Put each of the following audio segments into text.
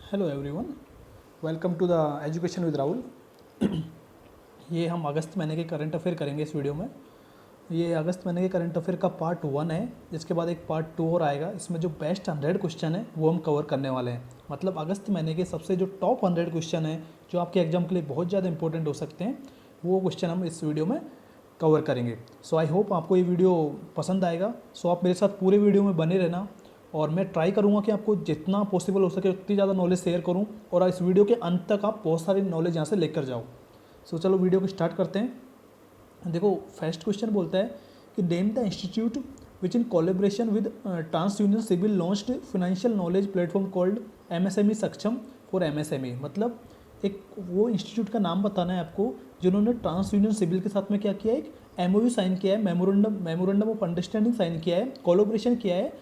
Hello everyone, welcome to the education with Rahul. ये हम अगस्त महीने के करंट अफेयर करेंगे इस वीडियो में। ये अगस्त महीने के करंट अफेयर का पार्ट 1 है। इसके बाद एक पार्ट 2 और आएगा। इसमें जो बेस्ट 100 क्वेश्चन है वो हम कवर करने वाले हैं। मतलब अगस्त महीने के सबसे जो टॉप 100 क्वेश्चन है जो आपके एग्जाम के लिए बहुत ज़्यादा इंपॉर्टेंट हो सकते हैं, वो क्वेश्चन हम इस वीडियो में कवर करेंगे। सो आई होप आपको ये वीडियो पसंद आएगा। सो आप मेरे साथ पूरे वीडियो में बने रहना और मैं ट्राई करूँगा कि आपको जितना पॉसिबल हो सके उतनी ज़्यादा नॉलेज शेयर करूँ और इस वीडियो के अंत तक आप बहुत सारी नॉलेज यहाँ से लेकर जाओ। सो चलो वीडियो को स्टार्ट करते हैं। देखो, फर्स्ट क्वेश्चन बोलता है कि name the institute which in collaboration with TransUnion CIBIL launched financial knowledge platform called MSME Saksham for MSME. मतलब एक वो इंस्टीट्यूट का नाम बताना है आपको जिन्होंने ट्रांस यूनियन सिविल के साथ में क्या किया है, एक एमओयू साइन किया है, मेमोरेंडम ऑफ अंडरस्टैंडिंग साइन किया है, कोलोब्रेशन किया है।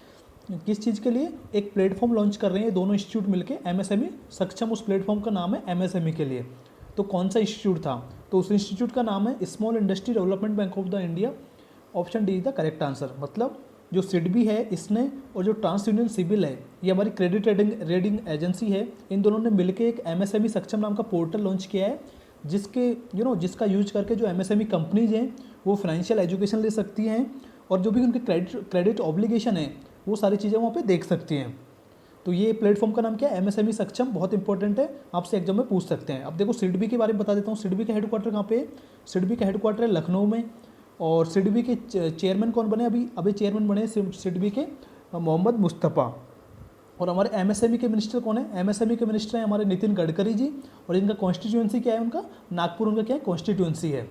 किस चीज़ के लिए? एक प्लेटफॉर्म लॉन्च कर रहे हैं दोनों इंस्टीट्यूट मिलके, एमएसएमई सक्षम उस प्लेटफॉर्म का नाम है एमएसएमई के लिए। तो कौन सा इंस्टीट्यूट था? तो उस इंस्टीट्यूट का नाम है small industry development bank of the India. Option D is the correct answer. मतलब जो सिडबी है इसने और जो ट्रांस यूनियन सिविल है ये हमारी क्रेडिट रेटिंग एजेंसी है, इन दोनों ने मिलकर एक एमएसएमई सक्षम नाम का पोर्टल लॉन्च किया है जिसके जिसका यूज करके जो एमएसएमई कंपनीज हैं वो फाइनेंशियल एजुकेशन ले सकती हैं और जो भी उनके क्रेडिट ऑब्लिगेशन है वो सारी चीज़ें वहाँ पे देख सकती हैं। तो ये प्लेटफॉर्म का नाम क्या है? एमएसएमई सक्षम। बहुत इंपॉर्टेंट है, आपसे एग्जाम में पूछ सकते हैं। अब देखो सिडबी के बारे में बता देता हूँ। सिडबी का हेडक्वार्टर कहाँ पे है? सिडबी का हेडक्वार्टर है लखनऊ में। और सिडबी के चेयरमैन कौन बने? अभी चेयरमैन बने सिडबी के मोहम्मद मुस्तफ़ा। और हमारे एमएसएमई के मिनिस्टर कौन है? एमएसएमई के मिनिस्टर हैं हमारे नितिन गडकरी जी। और इनका कॉन्स्टिट्यूंसी क्या है? उनका नागपुर उनका क्या है? कॉन्स्टिट्यूंसी है।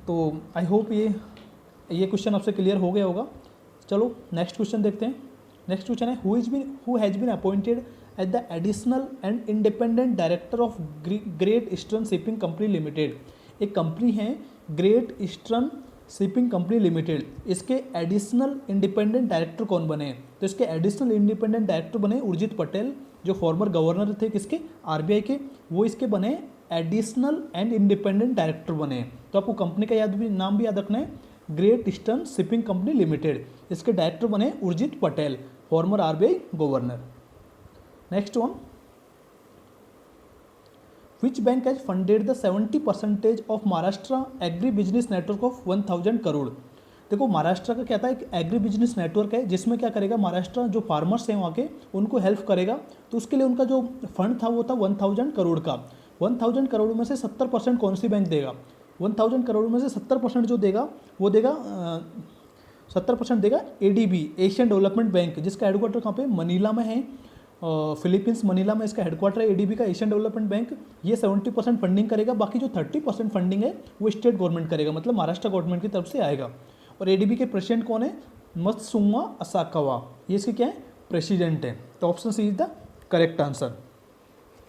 तो आई होप ये क्वेश्चन आपसे क्लियर हो गया होगा। चलो नेक्स्ट क्वेश्चन देखते हैं। नेक्स्ट क्वेश्चन है who has been appointed as the additional and independent director of Great Eastern Shipping Company Limited. एक कंपनी है ग्रेट ईस्टर्न शिपिंग कंपनी लिमिटेड, इसके एडिशनल इंडिपेंडेंट डायरेक्टर कौन बने? तो इसके एडिशनल इंडिपेंडेंट डायरेक्टर बने उर्जित पटेल, जो फॉर्मर गवर्नर थे किसके? आरबीआई के। वो इसके बने एडिशनल एंड इंडिपेंडेंट डायरेक्टर बने। तो आपको कंपनी का नाम भी याद रखना है, ग्रेट ईस्टर्न शिपिंग कंपनी लिमिटेड। इसके डायरेक्टर बने Urjit Patel, farmer RBI governor. Next one, which bank has funded the 70% of Maharashtra agri business network of 1000 crore. देखो महाराष्ट्र का क्या था, एक एग्री बिजनेस नेटवर्क है जिसमें क्या करेगा, महाराष्ट्र जो फार्मर्स हैं वहाँ के उनको हेल्प करेगा। तो उसके लिए उनका जो फंड था वो था 1000 करोड़ का। 1000 करोड़ में से 70% कौन सी बैंक देगा? 1000 करोड़ में से 70% जो देगा वो देगा 70% देगा एडीबी, एशियन डेवलपमेंट बैंक, जिसका हेडक्वार्टर कहाँ पे? मनीला में है। फिलीपींस मनीला में इसका हेडक्वार्टर है एडीबी का, एशियन डेवलपमेंट बैंक। ये 70% फंडिंग करेगा, बाकी जो 30% फंडिंग है वो स्टेट गवर्नमेंट करेगा, मतलब महाराष्ट्र गवर्नमेंट की तरफ से आएगा। और एडीबी के प्रेसिडेंट कौन है? मत्सुमा असाकावा, ये इसके क्या है? प्रेसिडेंट है। तो option C is the correct answer.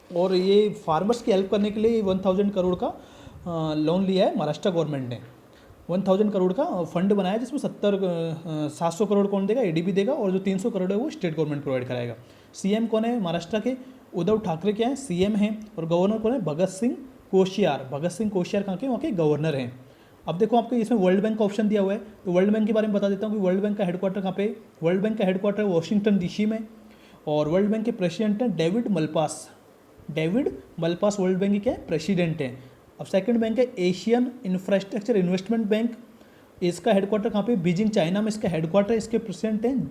और ये फार्मर्स की हेल्प करने के लिए 1000 करोड़ का लोन लिया है महाराष्ट्र गवर्नमेंट ने। 1000 करोड़ का फंड बनाया है जिसमें 700 करोड़ कौन देगा? एडीबी देगा, और जो 300 करोड़ है वो स्टेट गवर्नमेंट प्रोवाइड कराएगा। सीएम कौन है महाराष्ट्र के? उद्धव ठाकरे क्या है? सीएम हैं। और गवर्नर कौन है? भगत सिंह कोश्यार। भगत सिंह कोश्यार कहाँ के? वहाँ के गवर्नर हैं। अब देखो आपको इसमें वर्ल्ड बैंक का ऑप्शन दिया हुआ है, तो वर्ल्ड बैंक के बारे में बता देता हूँ कि वर्ल्ड बैंक का हेडक्वार्टर कहाँ पे? वर्ल्ड बैंक का हेडक्वार्टर वॉशिंगटन डीसी में। और वर्ल्ड बैंक के प्रेसिडेंट हैं David Malpass. David Malpass world bank के क्या है? प्रेसिडेंट हैं। अब सेकंड बैंक है एशियन इंफ्रास्ट्रक्चर इन्वेस्टमेंट बैंक। इसका हेडक्वार्टर कहाँ पे? बीजिंग चाइना में इसका हेडक्वार्टर। इसके प्रेसिडेंट हैं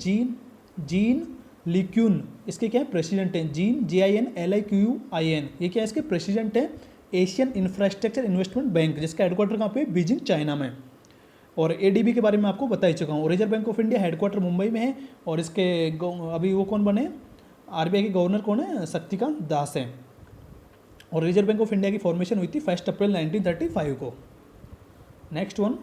जीन लिक्यून। इसके क्या है? प्रेसिडेंट हैं जीन, JINLIQUIN। ये क्या है? इसके प्रेसिडेंट हैं एशियन इंफ्रास्ट्रक्चर इन्वेस्टमेंट बैंक, जिसका हेडक्वार्टर कहाँ पे? बीजिंग चाइना में। और एडीबी के बारे में आपको बता ही चुका हूँ। Reserve bank of India headquarter Mumbai में है। और इसके अभी वो कौन बने? आरबीआई के गवर्नर कौन है? शक्तिकांत दास हैं। और रिजर्व बैंक ऑफ इंडिया की फॉर्मेशन हुई थी 1 अप्रैल 1935 को। Next one,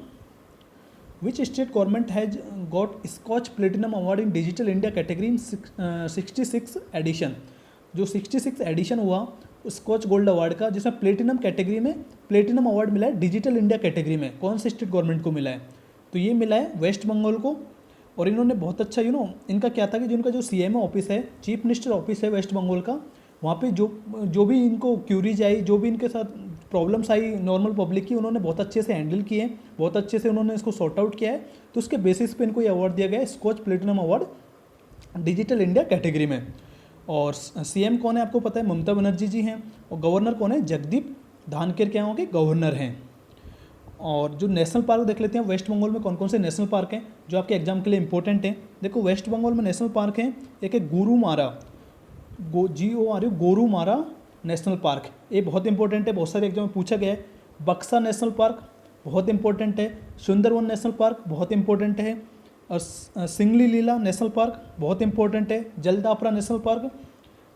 which state government has got SKOCH platinum award in digital India category in 66 edition. जो 66 एडिशन हुआ स्कॉच गोल्ड अवार्ड का, जिसमें प्लेटिनम कैटेगरी में प्लेटिनम अवार्ड मिला है डिजिटल इंडिया कैटेगरी में, कौन से स्टेट गवर्नमेंट को मिला है? तो ये मिला है वेस्ट बंगाल को। और इन्होंने बहुत अच्छा इनका क्या था कि जो इनका जो CMA ऑफिस है, चीफ मिनिस्टर ऑफिस है वेस्ट बंगाल का, वहाँ पे जो भी इनको क्यूरीज आई, जो भी इनके साथ प्रॉब्लम्स आई नॉर्मल पब्लिक की, उन्होंने बहुत अच्छे से हैंडल किए, बहुत अच्छे से उन्होंने इसको सॉर्ट आउट किया है। तो उसके बेसिस पे इनको ये अवार्ड दिया गया है, SKOCH platinum award digital India category में। और सीएम कौन है आपको पता है, ममता बनर्जी जी हैं। और गवर्नर कौन है, जगदीप धानखेड़ क्या होंगे, गवर्नर हैं। और जो नेशनल पार्क देख लेते हैं, वेस्ट बंगाल में कौन कौन से नेशनल पार्क हैं जो आपके एग्जाम के लिए इंपॉर्टेंट हैं। देखो वेस्ट बंगाल में नेशनल पार्क हैं, एक है गोरुमारा, गोरुमारा नेशनल पार्क, ये बहुत इंपॉर्टेंट है, बहुत सारे एग्जाम में पूछा गया है। बक्सा नेशनल पार्क बहुत इंपॉर्टेंट है। सुंदरवन नेशनल पार्क बहुत इंपॉर्टेंट है। और सिंगली लीला नेशनल पार्क बहुत इंपॉर्टेंट है। Jaldapara national park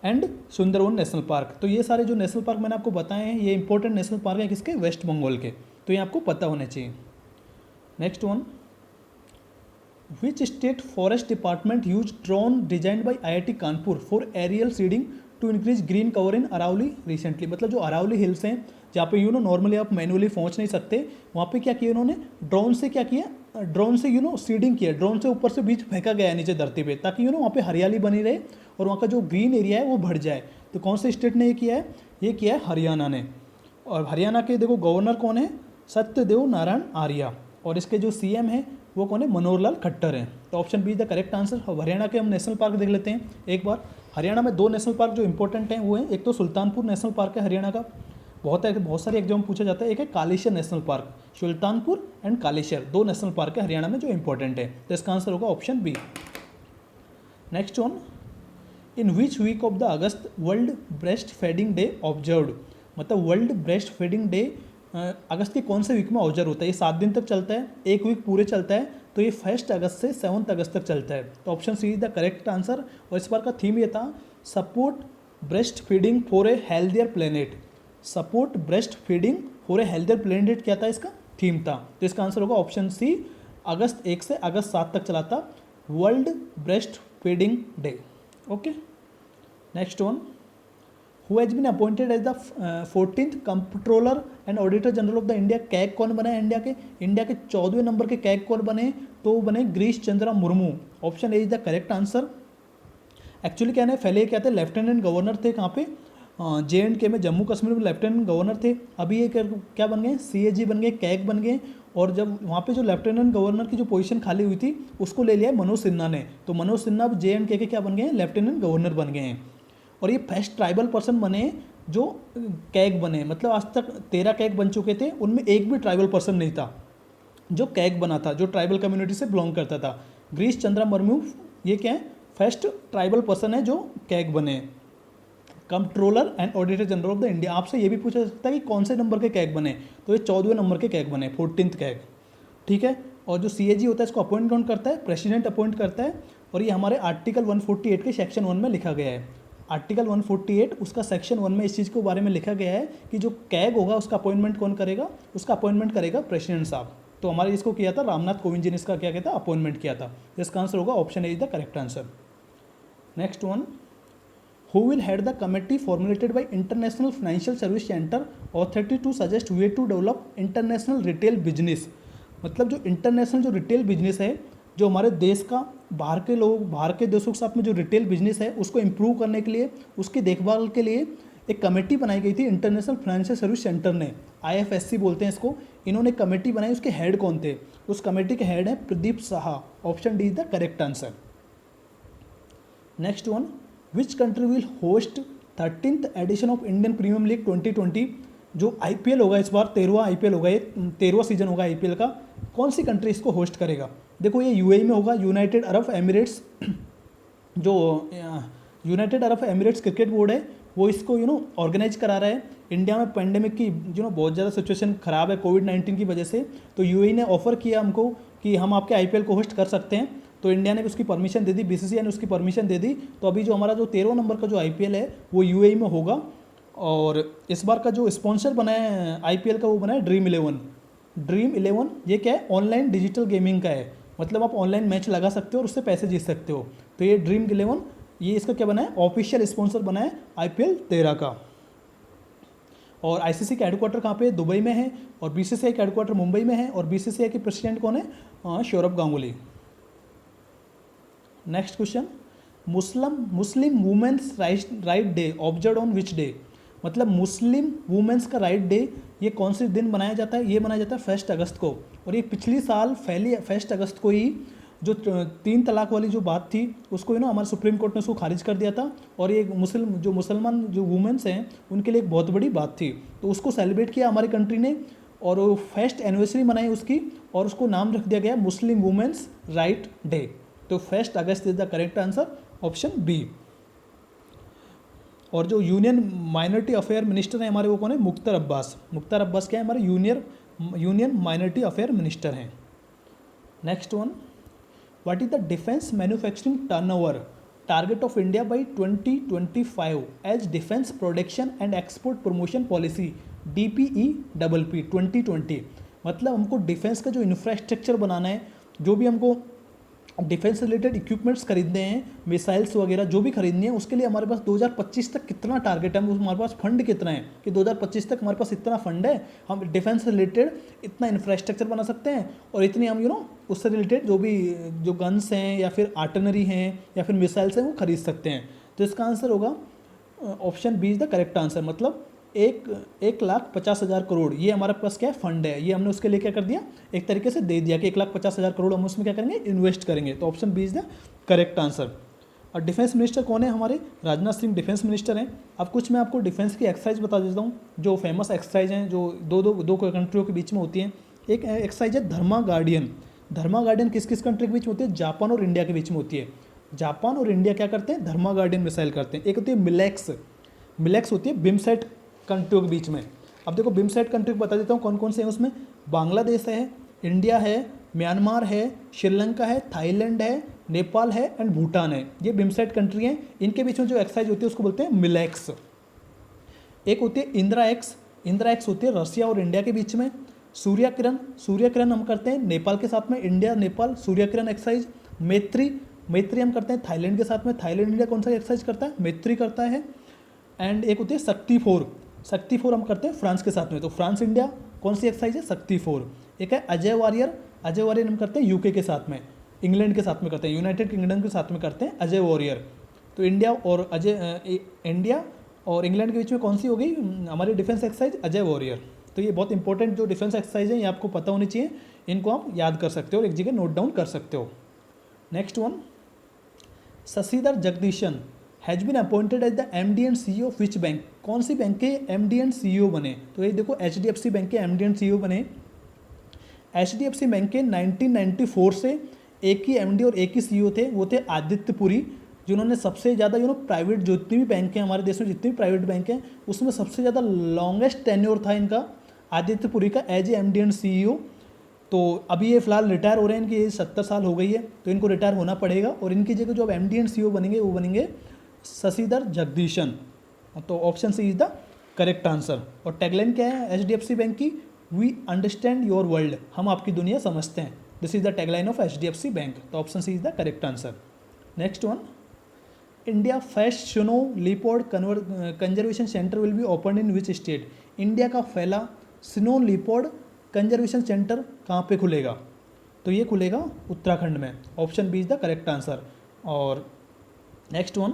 and Sundarban national park. तो ये सारे जो नेशनल पार्क मैंने आपको बताए हैं, ये इंपॉर्टेंट नेशनल पार्क हैं किसके, वेस्ट बंगाल के। तो ये आपको पता होने चाहिए। Next one, which state forest department use drone designed by IIT Kanpur for aerial seeding to increase green cover in Aravalli recently. मतलब जो अरावली हिल्स हैं जहाँ पे नॉर्मली आप मैनुअली पहुँच नहीं सकते, वहाँ पे क्या किया उन्होंने, ड्रोन से क्या किया, ड्रोन से सीडिंग किया, ड्रोन से ऊपर से बीज फेंका गया है नीचे धरती पे, ताकि वहाँ पे हरियाली बनी रहे और वहाँ का जो ग्रीन एरिया है वो बढ़ जाए। तो कौन से स्टेट ने ये किया है, ये किया है हरियाणा ने। और हरियाणा के देखो गवर्नर कौन है, सत्यदेव नारायण आर्य। और इसके जो CM है वो कौन है, मनोहर लाल खट्टर हैं। तो option B is the correct answer. और हरियाणा के हम नेशनल पार्क देख लेते हैं एक बार। हरियाणा में 2 नेशनल पार्क जो इंपॉर्टेंट हैं वो हैं, एक तो सुल्तानपुर नेशनल पार्क है हरियाणा का, बहुत सारे एग्जाम पूछा जाता है। एक है Kaleshwar national park, Sultanpur and Kaleshwar 2 national park है हरियाणा में जो इंपॉर्टेंट है। तो इसका आंसर होगा option B. Next one, in which week of the August world breastfeeding day observed. मतलब वर्ल्ड ब्रेस्ट फीडिंग डे अगस्त के कौन से वीक में ऑब्जर्व होता है। ये 7 दिन तक चलता है, एक वीक पूरे चलता है, तो ये 1 अगस्त से 7 अगस्त तक चलता है। तो option C is the correct answer. और इस बार का थीम ये था, support breastfeeding for a healthier planet. Support breastfeeding for a healthier planet क्या था, इसका थीम था। तो इसका आंसर होगा ऑप्शन सी, अगस्त 1 से अगस्त 7 तक चला था world breastfeeding day. Okay, next one, who has been appointed as the 14th controller and auditor general of the India. CAG कौन बना है इंडिया के 14वें नंबर के कैग कौन बने, तो वो बने Girish Chandra Murmu. Option A is the correct answer. Actually क्या है, पहले क्या थे, लेफ्टिनेंट गवर्नर थे कहाँ पे, J&K में, जम्मू कश्मीर में लेफ्टिनेंट गवर्नर थे। अभी ये क्या बन गए, CAG बन गए, कैग बन गए। और जब वहाँ पे जो लेफ्टिनेंट गवर्नर की जो पोजीशन खाली हुई थी उसको ले लिया मनोज सिन्हा ने। तो मनोज सिन्हा अब J&K के क्या बन गए हैं, लेफ्टिनेंट गवर्नर बन गए हैं। और ये फर्स्ट ट्राइबल पर्सन बने जो कैग बने। मतलब आज तक 13 कैग बन चुके थे, उनमें एक भी ट्राइबल पर्सन नहीं था जो कैग बना था, जो ट्राइबल कम्युनिटी से बिलोंग करता था। गिरीश चंद्रा मुर्मू ये क्या है, फर्स्ट ट्राइबल पर्सन है जो कैग बने, controller and auditor general of the India. आपसे ये भी पूछा जा सकता है कि कौन से नंबर के कैग बने, तो ये 14वें नंबर के कैग बने, 14th कैग। ठीक है। और जो CAG होता है इसको अपॉइंट कौन करता है, प्रेसिडेंट अपॉइंट करता है। और ये हमारे आर्टिकल 148 के सेक्शन 1 में लिखा गया है। आर्टिकल 148 उसका सेक्शन 1 में इस चीज़ के बारे में लिखा गया है कि जो कैग होगा उसका अपॉइंटमेंट कौन करेगा, उसका अपॉइंटमेंट करेगा प्रेसिडेंट साहब। तो हमारे इसको किया था रामनाथ कोविंद जी ने, इसका क्या कहता है, अपॉइंटमेंट किया था। इसका आंसर होगा option A is the correct answer. Next one, who will head the committee formulated by International Financial Service Center Authority to suggest way to develop international retail business। मतलब जो इंटरनेशनल जो retail business है, जो हमारे देश का बाहर के लोग, बाहर के देशों के साथ में जो रिटेल बिजनेस है उसको इम्प्रूव करने के लिए, उसकी देखभाल के लिए एक कमेटी बनाई गई थी इंटरनेशनल फाइनेंशियल सर्विस सेंटर ने, IFSC बोलते हैं इसको। इन्होंने कमेटी बनाई, उसके हेड कौन थे, उस कमेटी के हेड हैं प्रदीप साहा। Option D is the correct answer. Next one, which country will host 13th edition of Indian Premier League 2020। जो IPL होगा इस बार 13वां IPL होगा, ये 13वां सीजन होगा IPL का। कौन सी कंट्री इसको होस्ट करेगा, देखो ये UAE में होगा, यूनाइटेड अरब एमिरेट्स। जो United Arab Emirates cricket board है वो इसको ऑर्गेनाइज करा रहा है। इंडिया में पेंडेमिक की बहुत ज़्यादा सिचुएशन ख़राब है कोविड-19 की वजह से, तो UAE ने ऑफर किया हमको कि हम आपके IPL को होस्ट कर सकते हैं। तो इंडिया ने भी उसकी परमिशन दे दी, BCCI ने उसकी परमिशन दे दी। तो अभी जो हमारा जो 13वां नंबर का जो IPL है वो UAE में होगा। और इस बार का जो स्पॉन्सर बना है IPL का वो बना है ड्रीम 11। ड्रीम 11 ये क्या है, ऑनलाइन डिजिटल गेमिंग का है। मतलब आप ऑनलाइन मैच लगा सकते हो और उससे पैसे जीत सकते हो। तो ये ड्रीम 11 ये इसका क्या बना है, ऑफिशियल स्पॉन्सर बना है IPL 13 का। और ICC का हेडक्वार्टर कहाँ पे है, दुबई में है। और BCCI का हेडक्वार्टर मुंबई में है। और BCCI के प्रेसिडेंट कौन है, Sourav Ganguly. Next question, Muslim women's right day observe on which day. मतलब मुस्लिम वुमेन्स का राइट डे ये कौन से दिन मनाया जाता है, ये मनाया जाता है 1 अगस्त को। और ये पिछली साल 1 अगस्त को ही जो 3 तलाक वाली जो बात थी उसको हमारे सुप्रीम कोर्ट ने उसको खारिज कर दिया था, और ये मुसलमान जो वुमेन्स हैं उनके लिए एक बहुत बड़ी बात थी, तो उसको सेलिब्रेट किया हमारी कंट्री ने और फर्स्ट एनिवर्सरी मनाई उसकी, और उसको नाम रख दिया गया मुस्लिम वुमेन्स राइट डे। तो 1 August is the correct answer, option B. और जो यूनियन माइनॉरिटी अफेयर मिनिस्टर हैं हमारे, वो कौन है? मुख्तार अब्बास। मुख्तार अब्बास क्या है? हमारे यूनियन माइनॉरिटी अफेयर मिनिस्टर हैं। Next one, what is the defence manufacturing turnover target of India by 2025 as defence production and export promotion policy DPEPP 2020। मतलब हमको डिफेंस का जो इंफ्रास्ट्रक्चर बनाना है, जो भी हमको डिफेंस रिलेटेड इक्विपमेंट्स खरीदने हैं, मिसाइल्स वगैरह जो भी खरीदनी है, उसके लिए हमारे पास 2025 तक कितना टारगेट है, हमारे पास फंड कितना है कि 2025 तक हमारे पास इतना फंड है, हम डिफेंस रिलेटेड इतना इंफ्रास्ट्रक्चर बना सकते हैं, और इतनी हम उससे रिलेटेड जो गन्स हैं या फिर आर्टिलरी हैं या फिर मिसाइल्स हैं वो खरीद सकते हैं। तो इसका आंसर होगा option B is the correct answer. मतलब 1,50,000 करोड़ ये हमारे पास क्या है? फंड है। ये हमने उसके लिए क्या कर दिया? एक तरीके से दे दिया कि 1,50,000 करोड़ हम उसमें क्या करेंगे? इन्वेस्ट करेंगे। तो option B is the correct answer. और डिफेंस मिनिस्टर कौन है हमारे? राजनाथ सिंह डिफेंस मिनिस्टर हैं। अब कुछ मैं आपको डिफेंस की एक्सरसाइज बता देता हूँ, जो फेमस एक्सरसाइज हैं, जो दो कंट्रियों के बीच में होती हैं। एक एक्सरसाइज है धर्मा गार्डियन। धर्मा गार्डियन किस किस कंट्री के बीच में होती है? जापान और इंडिया के बीच में होती है। जापान और इंडिया क्या करते हैं? धर्मा गार्डियन मिसाइल करते हैं। एक होती है मिलेक्स होती है बिमसेट कंट्रियों के बीच में। अब देखो बिमसेट कंट्री को बता देता हूँ कौन कौन से हैं उसमें। बांग्लादेश है, इंडिया है, म्यांमार है, श्रीलंका है, थाईलैंड है, नेपाल है एंड भूटान है। ये बिमसेट कंट्री हैं। इनके बीच में जो एक्सरसाइज होती है उसको बोलते हैं मिलेक्स। एक होती है इंदिरा एक्स होती है रसिया और इंडिया के बीच में। सूर्य किरण हम करते हैं नेपाल के साथ में, इंडिया नेपाल सूर्य किरण एक्सरसाइज। मैत्री हम करते हैं थाईलैंड के साथ में। थाईलैंड इंडिया कौन सा एक्सरसाइज करता है? मैत्री करता है। एंड एक होती है शक्ति 4 हम करते हैं फ्रांस के साथ में। तो फ्रांस इंडिया कौन सी एक्सरसाइज है? शक्ति 4। एक है अजय वॉरियर हम करते हैं यूके के साथ में, इंग्लैंड के साथ में करते हैं, यूनाइटेड किंगडम के साथ में करते हैं अजय वॉरियर। तो इंडिया और इंग्लैंड के बीच में कौन सी हो गई हमारी डिफेंस एक्सरसाइज? अजय वॉरियर। तो ये बहुत इंपॉर्टेंट जो डिफेंस एक्सरसाइज है ये आपको पता होनी चाहिए, इनको आप याद कर सकते हो और एक जगह नोट डाउन कर सकते हो। Next one, Shashidhar Jagdishan has been appointed as the MD and CEO of which bank. कौन सी बैंक के MD एंड CEO बने? तो ये देखो HDFC बैंक के MD एंड CEO बने। HDFC बैंक के 1994 से एक ही MD और एक ही CEO थे, वो थे आदित्य पुरी, जिन्होंने सबसे ज़्यादा प्राइवेट जितनी भी बैंक हैं हमारे देश में, जितनी भी प्राइवेट बैंक हैं उसमें सबसे ज़्यादा लॉन्गेस्ट टेन्योर था इनका आदित्य पुरी का as a MD and CEO। तो अभी ये फिलहाल रिटायर हो रहे हैं, इनकी एज 70 साल हो गई है, तो इनको रिटायर होना पड़ेगा और इनकी जगह जो अब MD एंड CEO बनेंगे वो बनेंगे शशिधर जगदीशन। तो option C is the correct answer. और टैगलाइन क्या है HDFC बैंक की? वी अंडरस्टैंड योर वर्ल्ड, हम आपकी दुनिया समझते हैं। This is the tagline of HDFC bank. तो option C is the correct answer. Next one, India first snow leopard conservation centre will be open in which state. India का पहला snow leopard conservation centre कहाँ पे खुलेगा? तो ये खुलेगा उत्तराखंड में। Option B is the correct answer. और next one,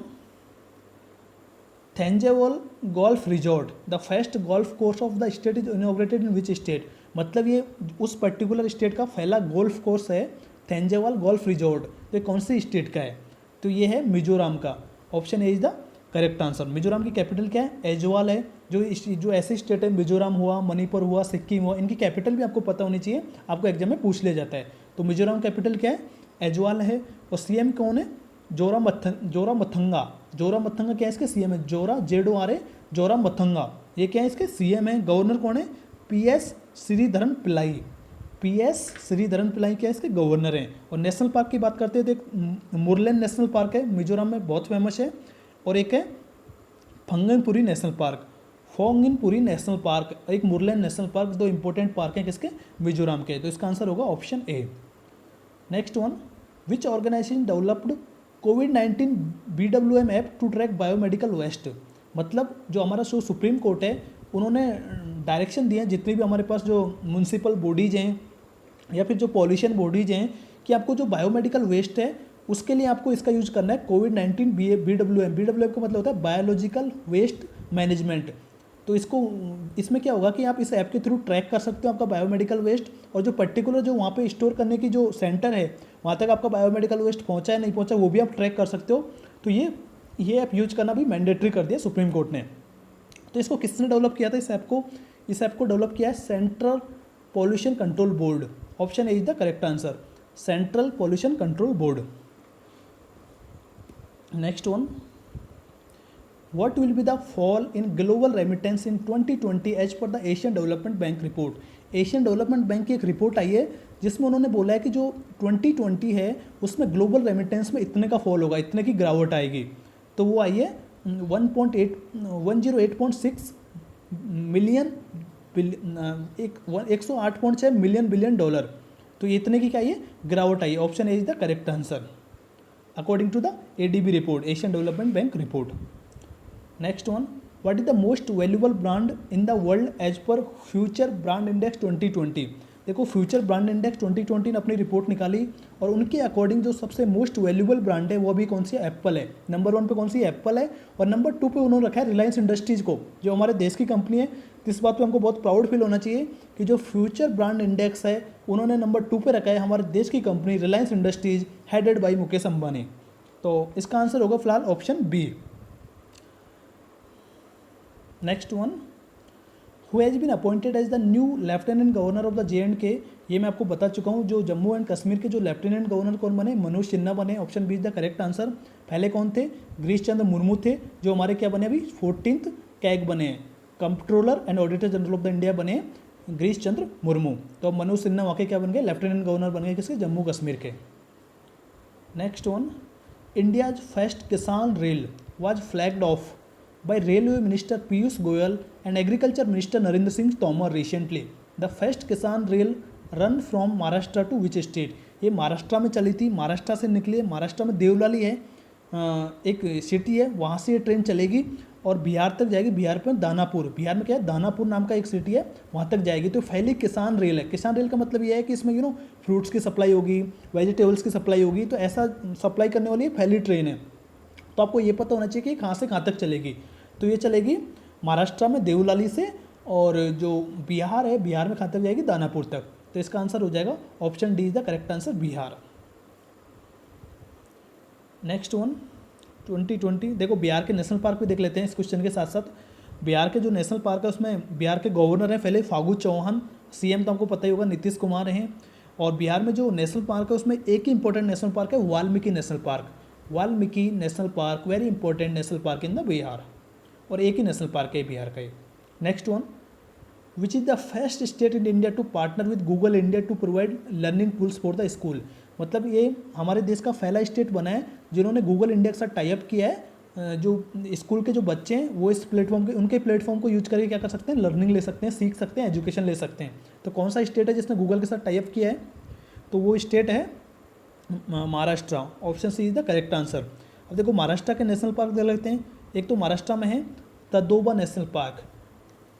Thenzawl golf resort the first golf course of the state is inaugurated in which state. मतलब ये उस पर्टिकुलर स्टेट का पहला गोल्फ कोर्स है थेंजेवल गोल्फ रिजॉर्ट। तो ये कौन सी स्टेट का है? तो ये है मिजोरम का। Option A is the correct answer. Mizoram की कैपिटल क्या है? ऐजवाल है। जो ऐसी स्टेट है, मिजोरम हुआ, मणिपुर हुआ, सिक्किम हुआ, इनकी कैपिटल भी आपको पता होनी चाहिए, आपको एग्जाम में पूछ लिया जाता है। तो मिजोरम कैपिटल क्या है? ऐजवाल है। और CM कौन है? जोरामथंगा क्या है इसके? CM है जोरा JORA जोरामथंगा। ये क्या है इसके? CM है। गवर्नर कौन है? PS श्रीधरन पिल्लाई क्या है इसके? गवर्नर हैं। और नेशनल पार्क की बात करते हैं तो एक मुरलेन नेशनल पार्क है मिजोरम में, बहुत फेमस है। और एक है फोंगिनपुरी नेशनल पार्क, एक मुरलेन नेशनल पार्क। दो इंपॉर्टेंट पार्क हैं किसके? मिजोरम के। तो इसका आंसर होगा option A. Next one, which organisation developed COVID-19 BWM app to track biomedical waste. मतलब जो हमारा सुप्रीम कोर्ट है उन्होंने डायरेक्शन दिए हैं जितनी भी हमारे पास जो म्यूनसिपल बॉडीज़ हैं या फिर जो पॉल्यूशन बॉडीज़ हैं कि आपको जो बायोमेडिकल वेस्ट है उसके लिए आपको इसका यूज करना है COVID-19 BWM का मतलब होता है बायोलॉजिकल वेस्ट मैनेजमेंट। तो इसमें क्या होगा कि आप इस ऐप के थ्रू ट्रैक कर सकते हो आपका बायोमेडिकल वेस्ट, और जो पर्टिकुलर जो वहाँ पे स्टोर करने की जो सेंटर है वहाँ तक आपका बायोमेडिकल वेस्ट पहुँचा है नहीं पहुँचा वो भी आप ट्रैक कर सकते हो। तो ये ऐप यूज करना भी मैंडेटरी कर दिया सुप्रीम कोर्ट ने। तो इसको किसने डेवलप किया था इस ऐप को डेवलप किया है central pollution control board. Option A is the correct answer, central pollution control board. Next one, What will be the fall in global remittance in 2020 as per the Asian Development Bank report? Asian development bank की एक report आई है जिसमें उन्होंने बोला है कि जो 2020 है उसमें ग्लोबल रेमिटेंस में इतने का फॉल होगा, इतने की गिरावट आएगी। तो वो आई है 108.6 मिलियन 108.6 मिलियन बिलियन डॉलर। तो ये इतने की क्या ये गिरावट आई है। Option A is the correct answer according to the ADB report, Asian development bank report. Next one, what is the most valuable brand in the world as per future brand index 2020? देखो future brand index 2020 ने अपनी report निकाली और उनके according जो सबसे most valuable brand है वो अभी कौन सी है? एप्पल है। नंबर 1 पे कौन सी? एप्पल है। और नंबर 2 पे उन्होंने रखा है रिलायंस इंडस्ट्रीज़ को, जो हमारे देश की कंपनी है। इस बात पे हमको बहुत प्राउड फील होना चाहिए कि जो फ्यूचर ब्रांड इंडेक्स है उन्होंने नंबर 2 पे रखा है हमारे देश की company Reliance industries headed by Mukesh Ambani. तो इसका आंसर होगा फिलहाल option B. Next one, who has been appointed as the new lieutenant governor of the JNK? ये मैं आपको बता चुका हूँ, जो जम्मू एंड कश्मीर के जो लेफ्टिनेंट गवर्नर कौन बने? मनोज सिन्हा बने। Option B is the correct answer. पहले कौन थे? गिरीश चंद्र मुर्मू थे, जो हमारे क्या बने अभी 14th कैग बने हैं, comptroller and auditor general of the India बने गिरीश चंद्र मुर्मू। तो मनोज सिन्हा वाकई क्या बन गए? लेफ्टिनेंट गवर्नर बन गए किसके? जम्मू कश्मीर के। नेक्स्ट वन, इंडियाज फर्स्ट किसान rail was flagged of by Railway Minister Piyush Goyal and Agriculture Minister Narendra Singh Tomar recently. The first Kisan Rail run from Maharashtra to which state? ये महाराष्ट्र में चली थी, महाराष्ट्र से निकली है। महाराष्ट्र में देवलाली है एक सिटी है, वहाँ से ये ट्रेन चलेगी और बिहार तक जाएगी। बिहार में दानापुर, बिहार में क्या है? दानापुर नाम का एक सिटी है, वहाँ तक जाएगी। तो पहली किसान रेल है। किसान रेल का मतलब ये है कि इसमें फ्रूट्स की सप्लाई होगी, वेजिटेबल्स की सप्लाई होगी, तो ऐसा सप्लाई करने वाली पहली ट्रेन है। तो आपको ये पता होना चाहिए कि कहाँ से कहाँ तक चलेगी। तो ये चलेगी महाराष्ट्र में देवलाली से, और जो बिहार है बिहार में कहाँ तक जाएगी? दानापुर तक। तो इसका आंसर हो जाएगा option D is the correct answer, Bihar. Next one, 2020 देखो बिहार के नेशनल पार्क भी देख लेते हैं इस क्वेश्चन के साथ साथ। बिहार के जो नेशनल पार्क है उसमें बिहार के गवर्नर हैं पहले फागू चौहान, CM तो आपको पता ही होगा नीतीश कुमार हैं। और बिहार में जो नेशनल पार्क है उसमें एक ही इंपॉर्टेंट नेशनल पार्क है Valmiki national park. Valmiki national park very important national park in the Bihar, और एक ही नेशनल पार्क है बिहार का। Next one, which is the first state in India to partner with Google India to provide learning tools for the school? मतलब ये हमारे देश का पहला स्टेट बना है जिन्होंने गूगल इंडिया के साथ टाई अप किया है। जो स्कूल के जो बच्चे हैं वो इस प्लेटफॉर्म के उनके प्लेटफॉर्म को यूज करके क्या कर सकते हैं? लर्निंग ले सकते हैं, सीख सकते हैं, एजुकेशन ले सकते हैं। तो कौन सा स्टेट है जिसने गूगल के साथ टाई अप किया है? तो वो स्टेट है Maharashtra. Option C is the correct answer. अब देखो महाराष्ट्र के नेशनल पार्क देख लेते हैं। एक तो महाराष्ट्र में है Tadoba national park,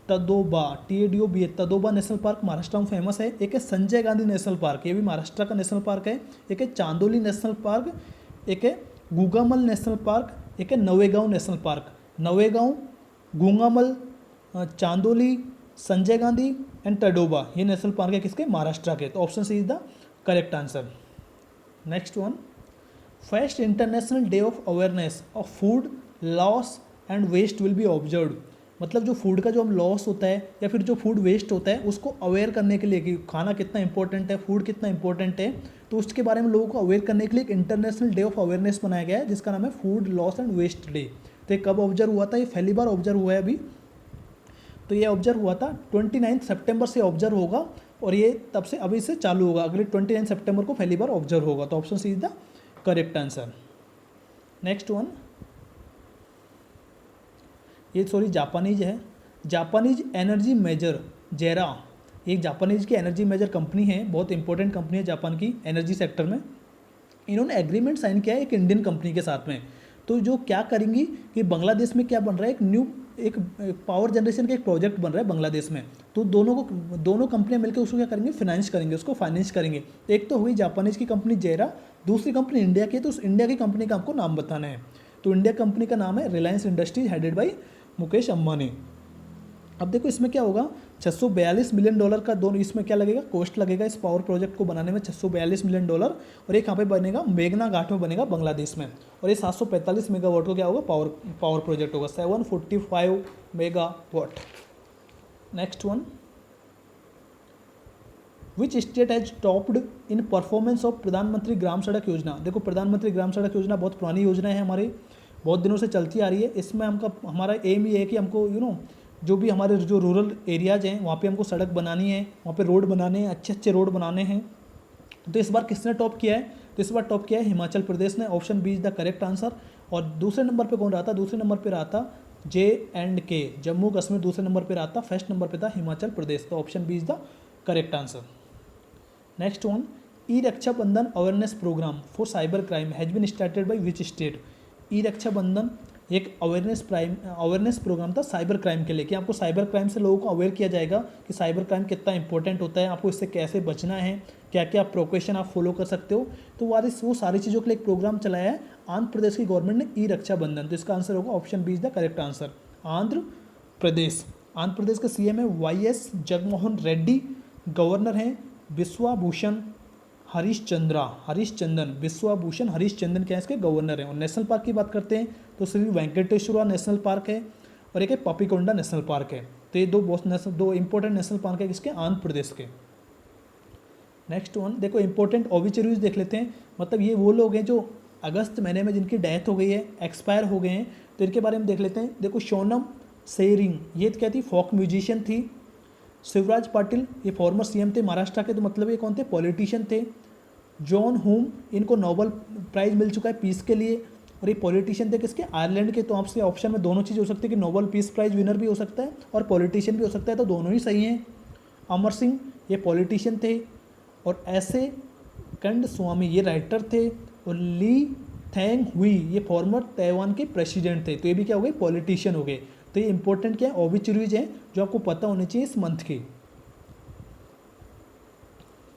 Tadoba TADOBA, Tadoba national park Maharashtra में फेमस है। एक है संजय गांधी नेशनल पार्क, ये भी महाराष्ट्र का नेशनल पार्क है। एक है चांदोली नेशनल पार्क, एक है गुगामल नेशनल पार्क, एक है Navegaon national park. Navegaon, Gugamal, Chandoli, Sanjay Gandhi and Tadoba, ये नेशनल पार्क है किसके? महाराष्ट्र के। तो option C is the correct answer. Next one, first international day of awareness of food loss and waste will be observed. मतलब जो फूड का जो हम लॉस होता है या फिर जो फूड वेस्ट होता है उसको अवेयर करने के लिए कि खाना कितना इंपॉर्टेंट है, फूड कितना इंपॉर्टेंट है, तो उसके बारे में लोगों को अवेयर करने के लिए एक इंटरनेशनल डे ऑफ अवेयरनेस बनाया गया है जिसका नाम है food loss and waste day. तो ये कब ऑब्जर्व हुआ था? ये पहली बार ऑब्जर्व हुआ है अभी। तो ये ऑब्जर्व हुआ था 29 सितंबर से ऑब्जर्व होगा, और ये तब से अभी से चालू होगा, अगले 29 सितंबर को पहली बार ऑब्जर्व होगा। तो option C is the correct answer. Next one, ये जापानीज है। जापानीज एनर्जी मेजर जेरा, एक जापानीज की एनर्जी मेजर कंपनी है, बहुत इंपॉर्टेंट कंपनी है जापान की एनर्जी सेक्टर में। इन्होंने एग्रीमेंट साइन किया है एक इंडियन कंपनी के साथ में। तो जो क्या करेंगी कि बांग्लादेश में क्या बन रहा है, एक पावर जनरेशन का एक प्रोजेक्ट बन रहा है बांग्लादेश में। तो दोनों कंपनियां मिलकर उसको क्या करेंगे? फाइनेंस करेंगे, उसको फाइनेंस करेंगे। एक तो हुई जापानीज की कंपनी जेरा, दूसरी कंपनी इंडिया की है। तो उस इंडिया की कंपनी का आपको नाम बताना है। तो इंडिया कंपनी का नाम है Reliance industries headed by Mukesh Ambani. अब देखो इसमें क्या होगा, $642 का दोनों, इसमें क्या लगेगा, कॉस्ट लगेगा इस पावर प्रोजेक्ट को बनाने में $642 मिलियन, और एक यहाँ पे बनेगा मेघना घाट में बनेगा बांग्लादेश में, और ये 745 मेगावाट का क्या होगा, पावर प्रोजेक्ट होगा, 745 megawatt. Next one, which state has topped in performance of प्रधानमंत्री ग्राम सड़क योजना। देखो प्रधानमंत्री ग्राम सड़क योजना बहुत पुरानी योजना है हमारी, बहुत दिनों से चलती आ रही है। इसमें हमारा एम ये है कि हमको जो भी हमारे जो रूरल एरियाज हैं वहाँ पे हमको सड़क बनानी है, वहाँ पे रोड बनाने हैं, अच्छे अच्छे रोड बनाने हैं। तो इस बार किसने टॉप किया है, तो इस बार टॉप किया है हिमाचल प्रदेश ने, option B is the correct answer. और दूसरे नंबर पे कौन रहा था, दूसरे नंबर पे रहा था J&K, जम्मू कश्मीर दूसरे नंबर पे रहा था, फर्स्ट नंबर पे था हिमाचल प्रदेश, तो option B is the correct answer. Next one, e Rakshabandhan awareness programme for cyber crime has been started by which state. E Rakshabandhan एक अवेयरनेस प्रोग्राम था साइबर क्राइम के लिए, कि आपको साइबर क्राइम से लोगों को अवेयर किया जाएगा कि साइबर क्राइम कितना इंपॉर्टेंट होता है, आपको इससे कैसे बचना है, क्या क्या प्रोकेशन आप फॉलो कर सकते हो। तो वो सारी चीज़ों के लिए एक प्रोग्राम चलाया है आंध्र प्रदेश की गवर्नमेंट ने, ई रक्षाबंधन। तो इसका आंसर होगा option B is the correct answer, Andhra Pradesh. Andhra Pradesh के सीएम है YS जगनमोहन रेड्डी, गवर्नर हैं बिश्वाभूषण हरीशचंदन, बिश्वाभूषण हरीशचंदन क्या है इसके गवर्नर हैं। और नेशनल पार्क की बात करते हैं तो श्री वेंकटेश्वरा नेशनल पार्क है, और एक है पपिकोंडा नेशनल पार्क है। तो ये दो इंपॉर्टेंट नेशनल पार्क है किसके, आंध्र प्रदेश के। नेक्स्ट वन, देखो इंपॉर्टेंट ऑबिचुरीज देख लेते हैं, मतलब ये वो लोग हैं जो अगस्त महीने में जिनकी डेथ हो गई है, एक्सपायर हो गए हैं, तो इनके बारे में देख लेते हैं। देखो सोनम सेरिंग, ये क्या थी, फोक म्यूजिशियन थी। शिवराज पाटिल, ये फॉर्मर सीएम थे महाराष्ट्र के, तो मतलब ये कौन थे, पॉलिटिशियन थे। जॉन हुम, इनको नोबेल प्राइज़ मिल चुका है पीस के लिए, और ये पॉलिटिशियन थे किसके, आयरलैंड के। तो आपसे ऑप्शन में दोनों चीज़ हो सकती है कि नोबेल पीस प्राइज़ विनर भी हो सकता है और पॉलिटिशियन भी हो सकता है, तो दोनों ही सही हैं। अमर सिंह, ये पॉलिटिशियन थे, और ऐसे कंड स्वामी, ये राइटर थे, और ली थैंग हुई, ये फॉर्मर ताइवान के प्रेसिडेंट थे। तो ये भी क्या हो गए, पॉलिटिशियन हो गए। तो ये इंपॉर्टेंट क्या है, ऑबिचुरीज हैं जो आपको पता होनी चाहिए इस मंथ की।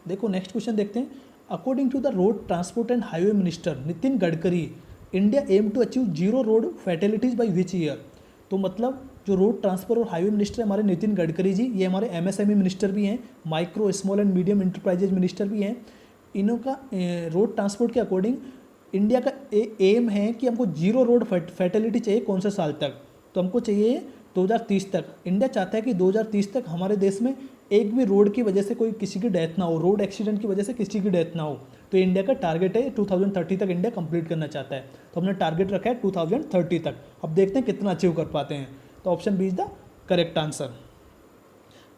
देखो नेक्स्ट क्वेश्चन देखते हैं। According to the road transport and highway minister Nitin Gadkari, India aim to achieve zero road fatalities by which year. तो मतलब जो रोड ट्रांसपोर्ट और हाईवे मिनिस्टर हमारे नितिन गडकरी जी, ये हमारे MSME मिनिस्टर भी हैं, micro small and medium enterprises minister भी हैं। इनों का रोड ट्रांसपोर्ट के अकॉर्डिंग इंडिया का एम है कि हमको जीरो रोड फैटेलिटी चाहिए कौन से साल तक, तो हमको चाहिए 2030 तक। इंडिया चाहता है कि 2030 तक हमारे देश में एक भी रोड की वजह से कोई किसी की डेथ ना हो, रोड एक्सीडेंट की वजह से किसी की डेथ ना हो। तो इंडिया का टारगेट है 2030 तक इंडिया कंप्लीट करना चाहता है, तो हमने टारगेट रखा है 2030 तक। अब देखते हैं कितना अचीव कर पाते हैं। तो option B is the correct answer.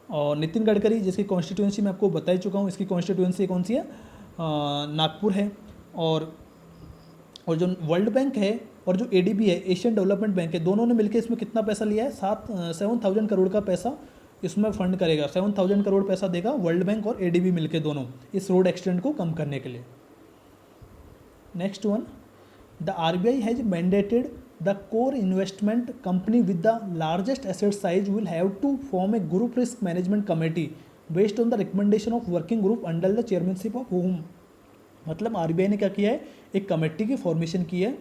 और नितिन गडकरी जिसकी कॉन्स्टिट्यूंसी मैं आपको बता ही चुका हूँ, इसकी कॉन्स्टिट्यूंसी कौन सी है, नागपुर है। और जो वर्ल्ड बैंक है और जो ADB है, एशियन डेवलपमेंट बैंक है, दोनों ने मिलकर इसमें कितना पैसा लिया है, 7,000 करोड़ का पैसा इसमें फंड करेगा। 7,000 करोड़ पैसा देगा वर्ल्ड बैंक और ADB मिलकर दोनों, इस रोड एक्सीडेंट को कम करने के लिए। Next one, the RBI has mandated the core investment company with the largest asset size will have to form a group risk management committee based on the recommendation of working group under the chairmanship of home. मतलब RBI ने क्या किया है, एक committee की formation की है,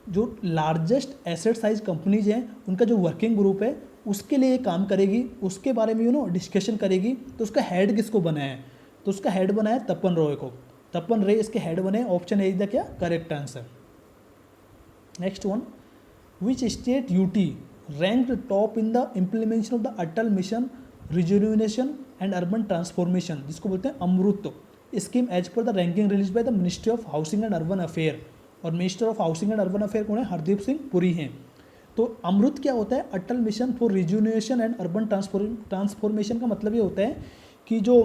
जो लार्जेस्ट एसेट साइज कंपनीज हैं उनका जो वर्किंग ग्रुप है उसके लिए काम करेगी, उसके बारे में डिस्कशन करेगी। तो उसका हेड किसको बनाया है, तो उसका हेड बनाया तपन रॉय को, तपन रे इसके हेड बने। ऑप्शन ए इज द क्या correct answer. Next one, which state UT ranked top in the implementation of the Atal mission rejuvenation and urban transformation, जिसको बोलते हैं Amrut scheme as per the ranking release by the ministry of housing and urban affair. और minister of housing and urban affair कौन है, हरदीप सिंह पुरी हैं। तो अमृत क्या होता है, Atal mission for rejuvenation and urban transformation का मतलब ये होता है कि जो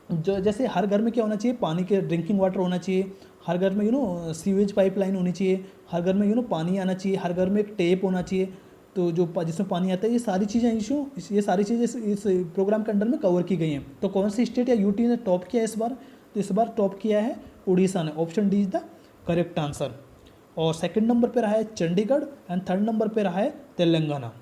जैसे हर घर में क्या होना चाहिए, पानी के ड्रिंकिंग वाटर होना चाहिए, हर घर में सीवेज पाइपलाइन होनी चाहिए, हर घर में पानी आना चाहिए, हर घर में एक टेप होना चाहिए, तो जो जिसमें पानी आता है, ये सारी चीज़ें ये सारी चीज़ें इस प्रोग्राम के अंडर में कवर की गई हैं। तो कौन सी स्टेट या UT ने टॉप किया है इस बार, तो इस बार टॉप किया है उड़ीसा ने। Option D is the correct answer. और सेकंड नंबर पे रहा है चंडीगढ़ एंड थर्ड नंबर पे रहा है तेलंगाना।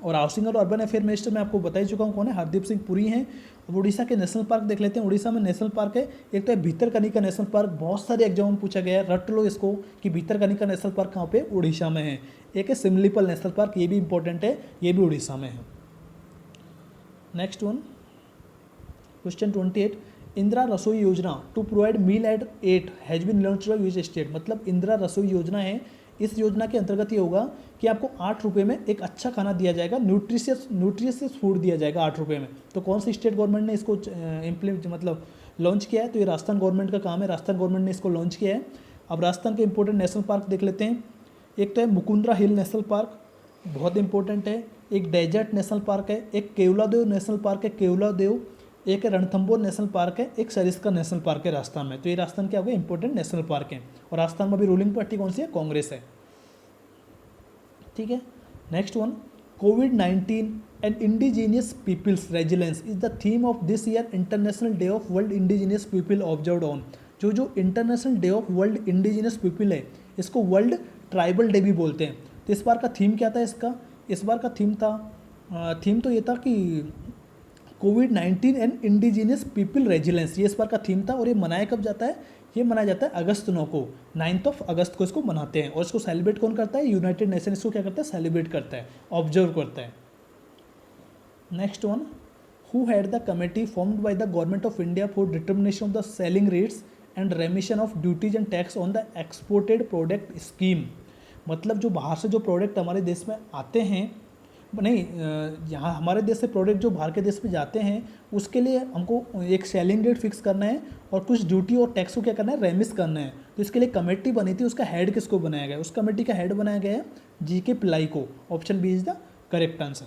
और हाउसिंग और अर्बन अफेयर मिनिस्टर मैं आपको बता ही चुका हूँ कौन है, हरदीप सिंह पुरी हैं। अब उड़ीसा के नेशनल पार्क देख लेते हैं। उड़ीसा में नेशनल पार्क है, एक तो है भीतरकनिका नेशनल पार्क, बहुत सारे एग्जाम में पूछा गया है, रट लो इसको कि भीतरकनिका नेशनल पार्क कहाँ पे, उड़ीसा में है। एक है सिमलीपल नेशनल पार्क, ये भी इंपॉर्टेंट है, ये भी उड़ीसा में है। Next one, question 28, Indira Rasoi Yojana to provide meal at 8 has been launched by which state. मतलब इंदिरा रसोई योजना है, इस योजना के अंतर्गत ये होगा कि आपको 8 रुपये में एक अच्छा खाना दिया जाएगा, न्यूट्रिशियस फूड दिया जाएगा 8 रुपये में। तो कौन सी स्टेट गवर्नमेंट ने इसको मतलब लॉन्च किया है, तो ये राजस्थान गवर्नमेंट का काम है, राजस्थान गवर्नमेंट ने इसको लॉन्च किया है। अब राजस्थान के इंपॉर्टेंट नेशनल पार्क देख लेते हैं। एक तो है मुकुंदरा हिल नेशनल पार्क, बहुत इंपॉर्टेंट है। एक डेजर्ट नेशनल पार्क है, एक केवलादेव नेशनल पार्क है, केवलादेव, एक है रणथंबोर नेशनल पार्क है, एक सरिस्का नेशनल पार्क है राजस्थान में। तो ये राजस्थान के आपके इंपॉर्टेंट नेशनल पार्क हैं। और राजस्थान में अभी रूलिंग पार्टी कौन सी है, कांग्रेस है। ठीक है, नेक्स्ट वन, कोविड-19 and indigenous peoples resilience is the theme of this year international day of world indigenous people observed on. जो international day of world indigenous people है, इसको वर्ल्ड ट्राइबल डे भी बोलते हैं। तो इस बार का थीम क्या था इसका, इस बार का थीम तो ये था कि कोविड-19 एंड इंडिजीनियस पीपल रेजिलेंस, ये इस बार का थीम था। और ये मनाया कब जाता है, ये मनाया जाता है अगस्त 9 को, 9 अगस्त को इसको मनाते हैं। और इसको सेलिब्रेट कौन करता है, यूनाइटेड नेशन इसको क्या करता है, सेलिब्रेट करता है, ऑब्जर्व करता है। Next one, who had the committee formed by the government of India for determination of the selling rates and रेमिशन of duties and tax on the exported product scheme. मतलब जो बाहर से जो प्रोडक्ट हमारे देश में आते हैं, नहीं यहाँ हमारे देश से प्रोडक्ट जो बाहर के देश में जाते हैं, उसके लिए हमको एक सेलिंग रेट फिक्स करना है और कुछ ड्यूटी और टैक्स को क्या करना है, रेमिस करना है। तो इसके लिए कमेटी बनी थी, उसका हेड किसको बनाया गया, उस कमेटी का हेड बनाया गया है GK पिल्लाई को। Option B is the correct answer.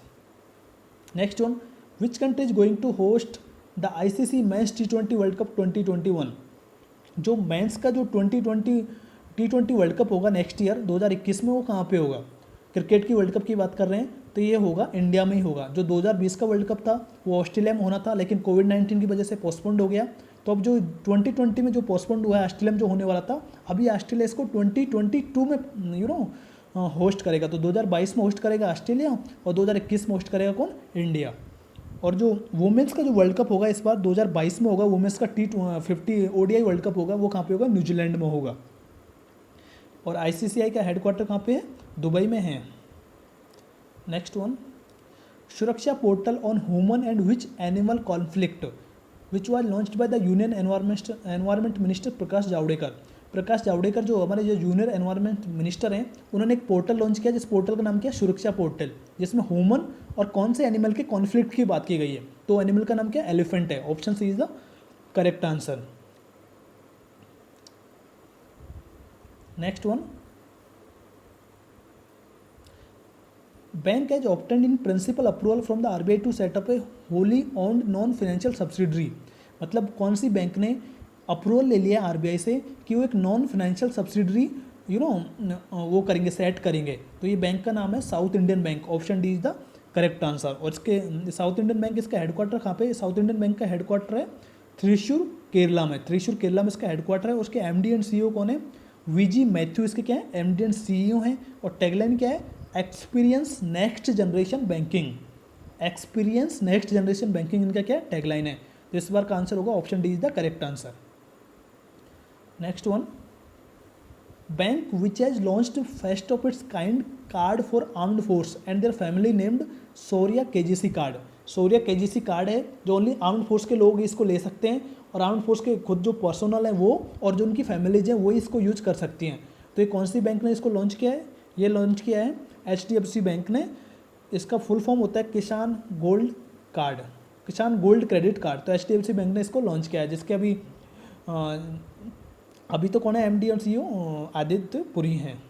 Next one, which country is going to host the ICC men's T20 world cup 2021। जो मेंस का जो 2020 T20 वर्ल्ड कप होगा नेक्स्ट ईयर 2021 में, वो कहाँ पे होगा, क्रिकेट की वर्ल्ड कप की बात कर रहे हैं, तो ये होगा इंडिया में ही होगा। जो 2020 का वर्ल्ड कप था वो ऑस्ट्रेलिया में होना था, लेकिन कोविड-19 की वजह से पोस्टपोन्ड हो गया। तो अब जो 2020 में जो पोस्टपोन्ड हुआ है ऑस्ट्रेलिया में जो होने वाला था, अभी ऑस्ट्रेलिया इसको 2022 में होस्ट करेगा। तो 2022 में होस्ट करेगा ऑस्ट्रेलिया और 2021 में होस्ट करेगा कौन, इंडिया। और जो वुमेंस का जो वर्ल्ड कप होगा इस बार 2022 में होगा, वुमेंस का T50 ODI वर्ल्ड कप होगा, वो कहाँ पे होगा, न्यूजीलैंड में होगा। और ICCI का हेडक्वार्टर कहाँ पे है, दुबई में है। Next one, Suraksha portal on human and which animal conflict which was launched by the union environment minister Prakash Javadekar. Prakash Javadekar जो हमारे जो जूनियर एनवायरमेंट मिनिस्टर हैं, उन्होंने एक पोर्टल लॉन्च किया, जिस पोर्टल का नाम क्या है, सुरक्षा पोर्टल, जिसमें ह्यूमन और कौन से एनिमल के कॉन्फ्लिक्ट की बात की गई है। तो एनिमल का नाम क्या है, एलिफेंट है। Option C is the correct answer. Next one, bank has obtained in principle approval from the RBI to set up a wholly owned non financial subsidiary. मतलब कौन सी बैंक ने अप्रूवल ले लिया RBI से कि वो एक नॉन फाइनेंशियल सब्सिडरी वो करेंगे, सेट करेंगे। तो ये बैंक का नाम है south Indian bank. Option D is the correct answer. और इसके साउथ इंडियन बैंक, इसका हेडक्वार्टर कहाँ पे, साउथ इंडियन बैंक का हेडक्वार्टर है त्रिशूर केरला में। त्रिशूर केरला में इसका हेडक्वार्टर है। उसके MD एंड CEO कौन है, VG मैथ्यू इसके क्या है, MD एंड CEO हैं। और टैगलाइन क्या है, experience next generation banking. Experience next generation banking इनका क्या टैगलाइन है। तो इस बार का आंसर होगा option D is the correct answer. Next one, bank which has launched first of its kind card for armed force and their family named Shaurya KGC card. Shaurya KGC card है जो only armed force के लोग इसको ले सकते हैं, और armed force के खुद जो पर्सनल है वो और जो उनकी फैमिलीज हैं वो इसको यूज कर सकती हैं। तो ये कौन सी बैंक ने इसको लॉन्च किया है, ये लॉन्च किया है HDFC बैंक ने। इसका फुल फॉर्म होता है किसान गोल्ड कार्ड, किसान गोल्ड क्रेडिट कार्ड। तो HDFC बैंक ने इसको लॉन्च किया है, जिसके अभी तो कौन है, MD और CEO आदित्य पुरी हैं।